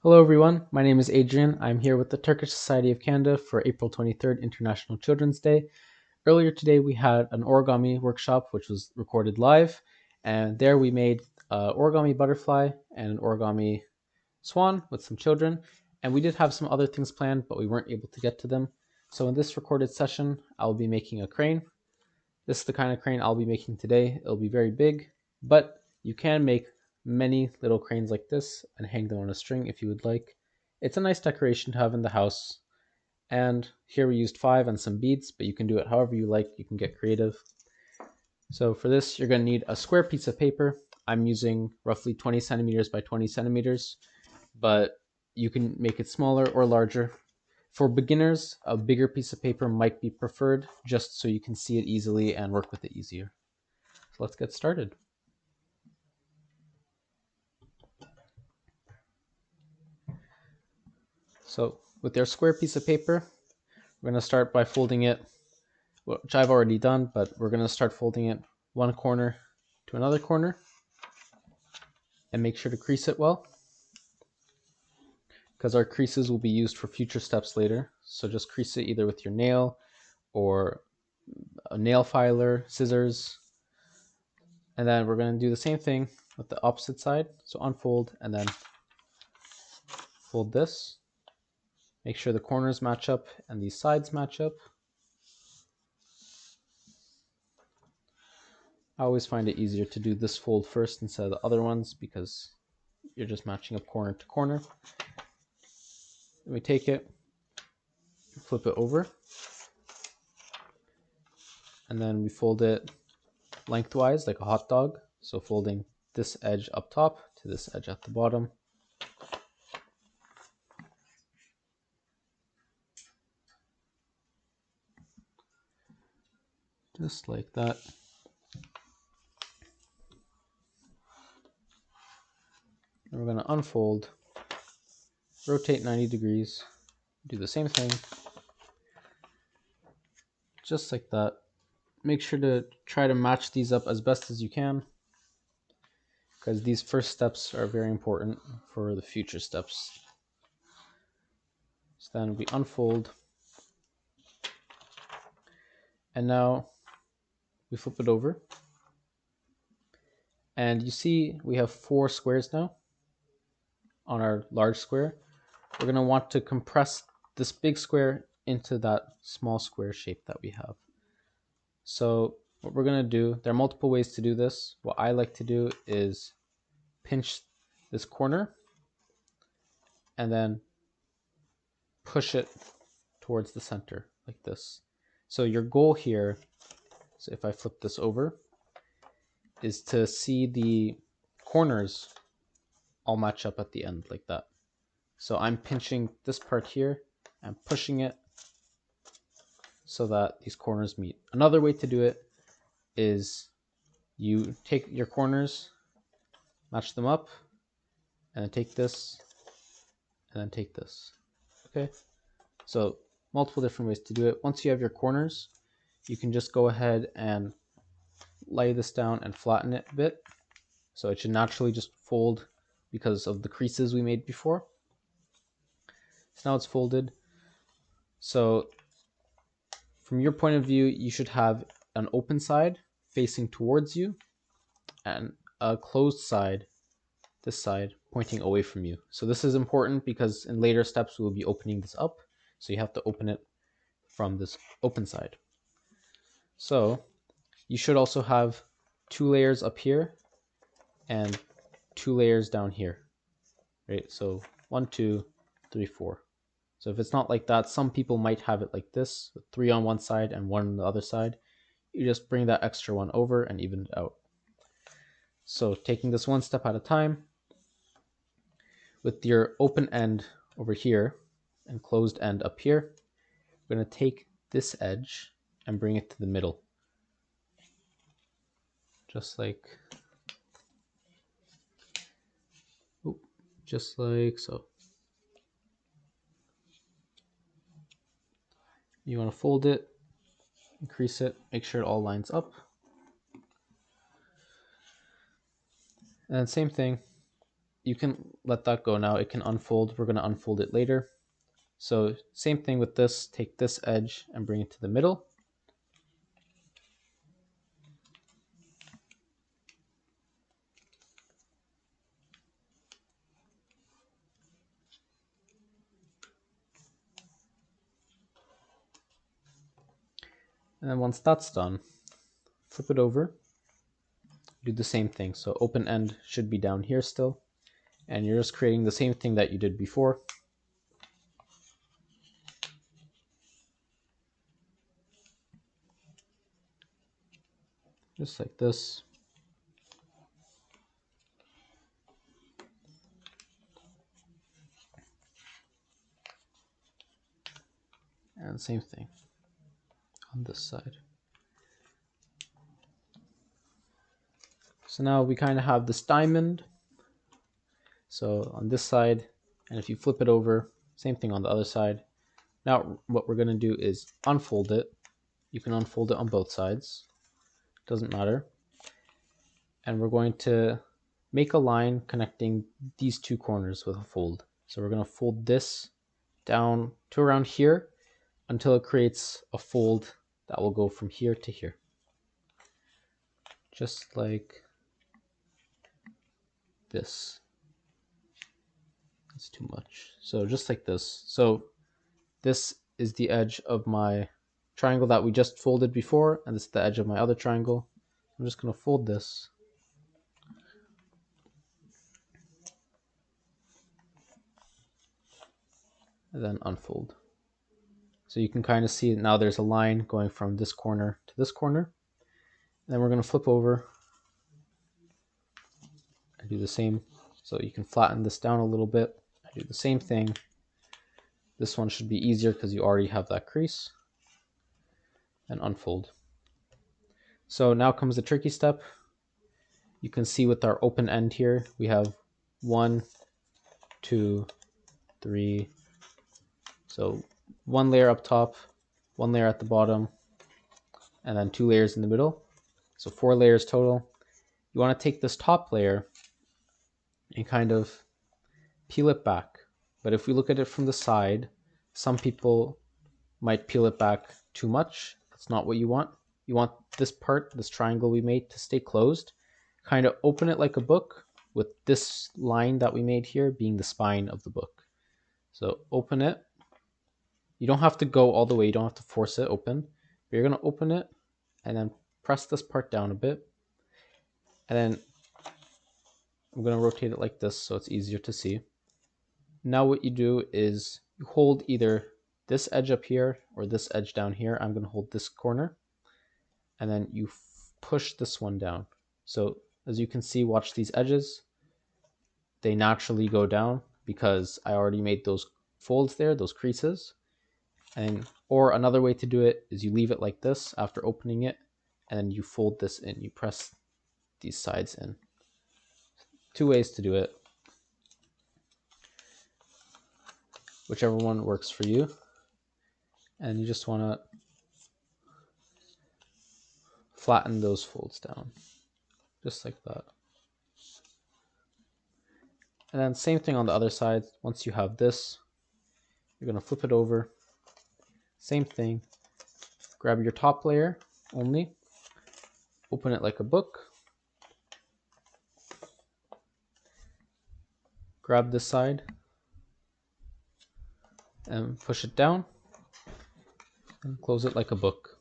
Hello everyone, my name is Adrian. I'm here with the Turkish Society of Canada for April 23rd, International Children's Day. Earlier today we had an origami workshop which was recorded live, and there we made an origami butterfly and an origami swan with some children, and we did have some other things planned but we weren't able to get to them. So in this recorded session I'll be making a crane. This is the kind of crane I'll be making today. It'll be very big, but you can make many little cranes like this and hang them on a string if you would like. It's a nice decoration to have in the house. And here we used 5 and some beads, but you can do it however you like. You can get creative. So for this, you're going to need a square piece of paper. I'm using roughly 20 centimeters by 20 centimeters, but you can make it smaller or larger. For beginners, a bigger piece of paper might be preferred, just so you can see it easily and work with it easier. So let's get started. So with our square piece of paper, we're going to start by folding it, which I've already done, but we're going to start folding it one corner to another corner and make sure to crease it well, because our creases will be used for future steps later. So just crease it either with your nail or a nail filer, scissors, and then we're going to do the same thing with the opposite side. So unfold and then fold this. Make sure the corners match up and these sides match up. I always find it easier to do this fold first instead of the other ones because you're just matching up corner to corner. Then we take it, flip it over, and then we fold it lengthwise like a hot dog. So folding this edge up top to this edge at the bottom. Just like that. And we're going to unfold, rotate 90 degrees, do the same thing, just like that. Make sure to try to match these up as best as you can, because these first steps are very important for the future steps. So then we unfold, and now we flip it over, and you see we have 4 squares now on our large square. We're going to want to compress this big square into that small square shape that we have. So what we're going to do, there are multiple ways to do this. What I like to do is pinch this corner and then push it towards the center like this. So your goal here, so if I flip this over, is to see the corners all match up at the end like that. So I'm pinching this part here and pushing it so that these corners meet. Another way to do it is you take your corners, match them up, and then take this, and then take this. Okay? So multiple different ways to do it. Once you have your corners, you can just go ahead and lay this down and flatten it a bit. So it should naturally just fold because of the creases we made before. So now it's folded. So from your point of view, you should have an open side facing towards you and a closed side, this side, pointing away from you. So this is important because in later steps we'll be opening this up. So you have to open it from this open side. So you should also have 2 layers up here and 2 layers down here, right? So 1, 2, 3, 4. So if it's not like that, some people might have it like this, with 3 on one side and 1 on the other side. You just bring that extra one over and even it out. So taking this one step at a time, with your open end over here and closed end up here, we're going to take this edge and bring it to the middle. Just like so. You want to fold it, increase it, make sure it all lines up. And then same thing, you can let that go now. It can unfold. We're going to unfold it later. So same thing with this. Take this edge and bring it to the middle. And then once that's done, flip it over, do the same thing. So open end should be down here still. And you're just creating the same thing that you did before. Just like this. And same thing on this side. So now we kind of have this diamond. So on this side, and if you flip it over, same thing on the other side. Now what we're going to do is unfold it. You can unfold it on both sides. Doesn't matter. And we're going to make a line connecting these two corners with a fold. So we're going to fold this down to around here until it creates a fold that will go from here to here. Just like this. That's too much. So just like this. So this is the edge of my triangle that we just folded before, and this is the edge of my other triangle. I'm just going to fold this. And then unfold. So you can kind of see now there's a line going from this corner to this corner. And then we're going to flip over and do the same. So you can flatten this down a little bit. I do the same thing. This one should be easier because you already have that crease. And unfold. So now comes the tricky step. You can see with our open end here, we have 1, 2, 3. So one layer up top, one layer at the bottom, and then 2 layers in the middle. So 4 layers total. You want to take this top layer and kind of peel it back. But if we look at it from the side, some people might peel it back too much. That's not what you want. You want this part, this triangle we made, to stay closed. Kind of open it like a book, with this line that we made here being the spine of the book. So open it. You don't have to go all the way. You don't have to force it open. But you're going to open it and then press this part down a bit. And then I'm going to rotate it like this so it's easier to see. Now what you do is you hold either this edge up here or this edge down here. I'm going to hold this corner. And then you push this one down. So as you can see, watch these edges. They naturally go down because I already made those folds there, those creases. Or another way to do it is you leave it like this after opening it, and then you fold this in. You press these sides in. 2 ways to do it. Whichever one works for you. And you just want to flatten those folds down. Just like that. And then same thing on the other side. Once you have this, you're going to flip it over. Same thing. Grab your top layer only. Open it like a book. Grab this side and push it down and close it like a book.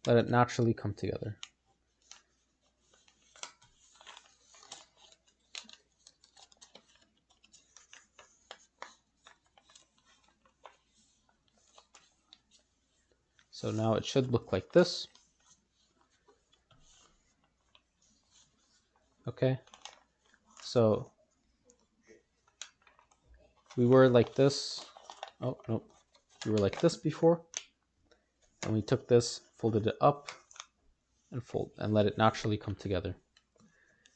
Let it naturally come together. So now it should look like this. Okay, so we were like this. Oh, no, we were like this before. And we took this, folded it up, and let it naturally come together.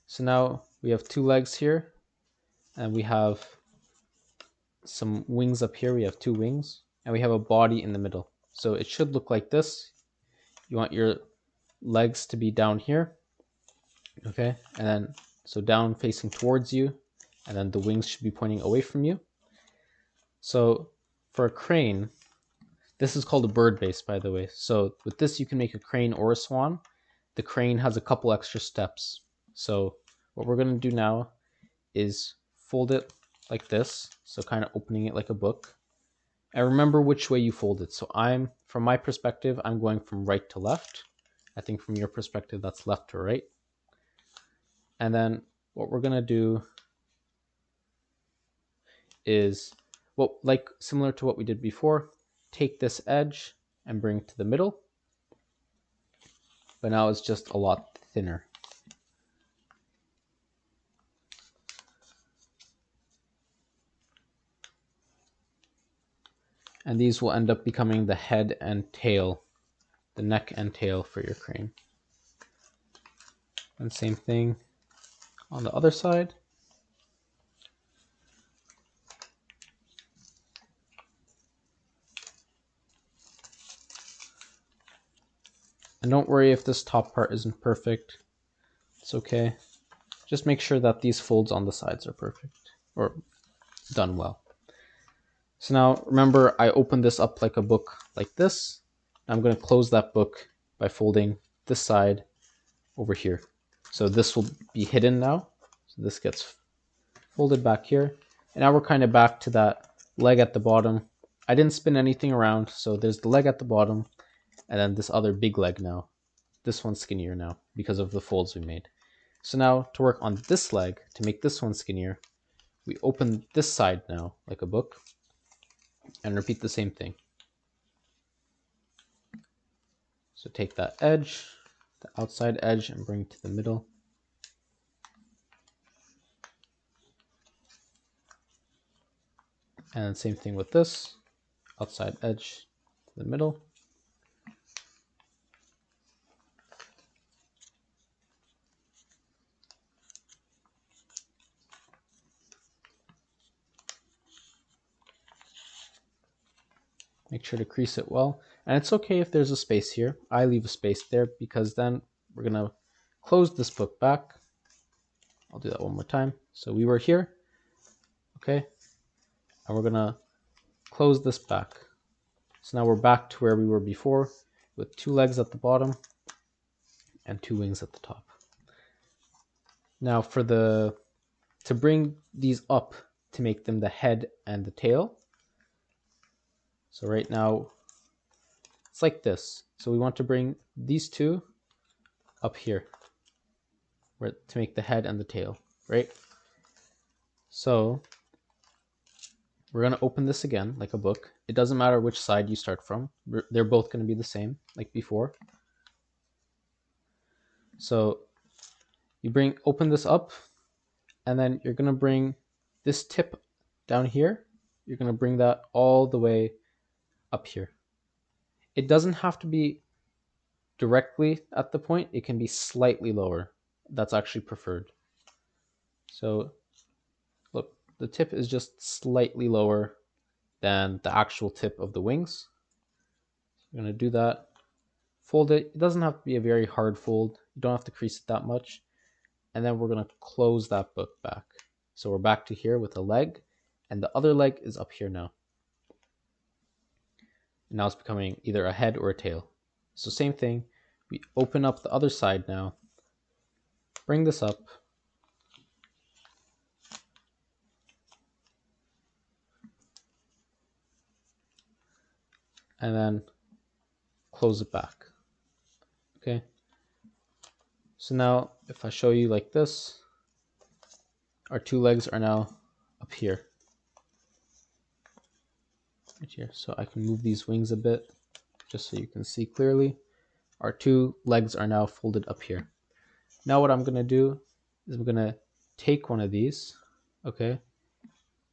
So now we have 2 legs here, and we have some wings up here. We have 2 wings, and we have a body in the middle. So it should look like this. You want your legs to be down here, Okay, and then so down facing towards you, and then the wings should be pointing away from you. So for a crane, this is called a bird base, by the way. So with this, you can make a crane or a swan. The crane has a couple extra steps. So what we're going to do now is fold it like this. So kind of opening it like a book. And remember which way you fold it. So from my perspective, I'm going from right to left. I think from your perspective, that's left to right. And then what we're going to do is, well, like similar to what we did before, take this edge and bring it to the middle. But now it's just a lot thinner. And these will end up becoming the head and tail, the neck and tail for your crane. And same thing on the other side. And don't worry if this top part isn't perfect. It's okay. Just make sure that these folds on the sides are perfect or done well. So now remember, I opened this up like a book like this. I'm going to close that book by folding this side over here. So this will be hidden now. So this gets folded back here. And now we're kind of back to that leg at the bottom. I didn't spin anything around. So there's the leg at the bottom and then this other big leg now. This one's skinnier now because of the folds we made. So now to work on this leg, to make this one skinnier, we open this side now like a book and repeat the same thing. So take that edge, the outside edge, and bring it to the middle. And same thing with this, outside edge to the middle. Make sure to crease it well. And it's okay if there's a space here. I leave a space there because then we're going to close this book back. I'll do that one more time. So we were here, okay? And we're going to close this back. So now we're back to where we were before with two legs at the bottom and two wings at the top. Now to bring these up to make them the head and the tail. So right now it's like this. So we want to bring these two up here to make the head and the tail, right? So we're going to open this again like a book. It doesn't matter which side you start from. They're both going to be the same like before. So you open this up, and then you're going to bring this tip down here. You're going to bring that all the way up here. It doesn't have to be directly at the point. It can be slightly lower. That's actually preferred. So look, the tip is just slightly lower than the actual tip of the wings. So I'm going to do that. Fold it. It doesn't have to be a very hard fold. You don't have to crease it that much. And then we're going to close that book back. So we're back to here with a leg, and the other leg is up here now. And now it's becoming either a head or a tail. So same thing. We open up the other side now. Bring this up. And then close it back. Okay. So now if I show you like this, our two legs are now up here. Right here. So I can move these wings a bit just so you can see clearly. Our two legs are now folded up here. Now what I'm going to do is I'm going to take one of these, okay,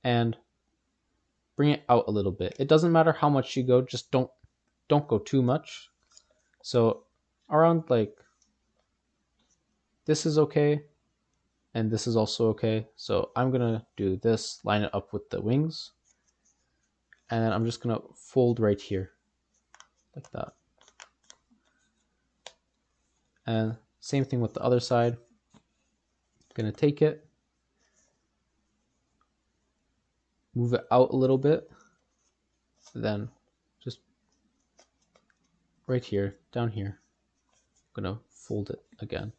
and bring it out a little bit. It doesn't matter how much you go, just don't go too much. So around like this is okay, and this is also okay. So I'm going to do this, line it up with the wings, and then I'm just going to fold right here like that. And same thing with the other side. Gonna take it, move it out a little bit, then just right here, down here, I'm gonna fold it again.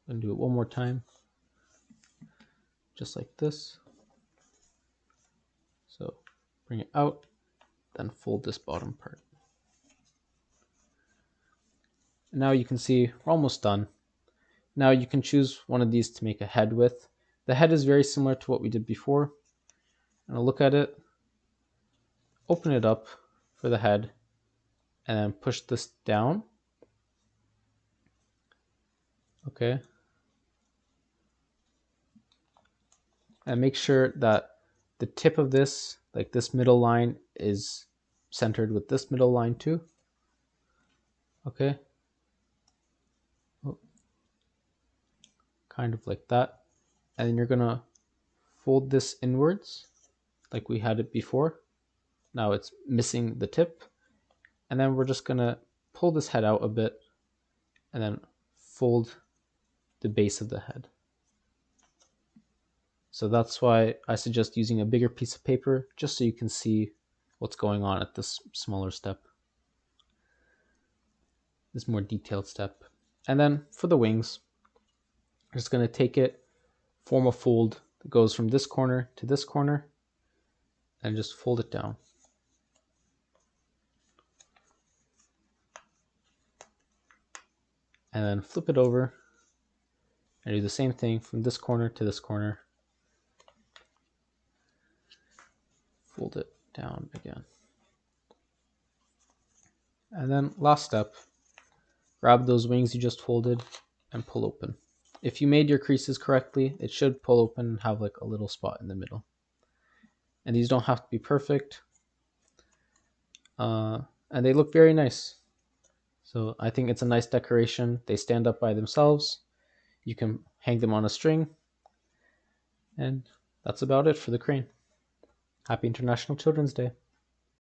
I'm gonna do it one more time, just like this. So bring it out, then fold this bottom part. And now you can see we're almost done. Now you can choose one of these to make a head with. The head is very similar to what we did before. And I'll look at it, open it up for the head, and then push this down. Okay. And make sure that the tip of this, like this middle line, is centered with this middle line too. Okay. Kind of like that. And then you're gonna fold this inwards like we had it before. Now it's missing the tip. And then we're just gonna pull this head out a bit and then fold the base of the head. So that's why I suggest using a bigger piece of paper, just so you can see what's going on at this smaller step, this more detailed step. And then for the wings, I'm just going to take it, form a fold that goes from this corner to this corner, and just fold it down. And then flip it over and do the same thing from this corner to this corner. Fold it down again. And then last step, grab those wings you just folded and pull open. If you made your creases correctly, it should pull open and have like a little spot in the middle. And these don't have to be perfect. And they look very nice. So I think it's a nice decoration. They stand up by themselves. You can hang them on a string. And that's about it for the crane. Happy International Children's Day.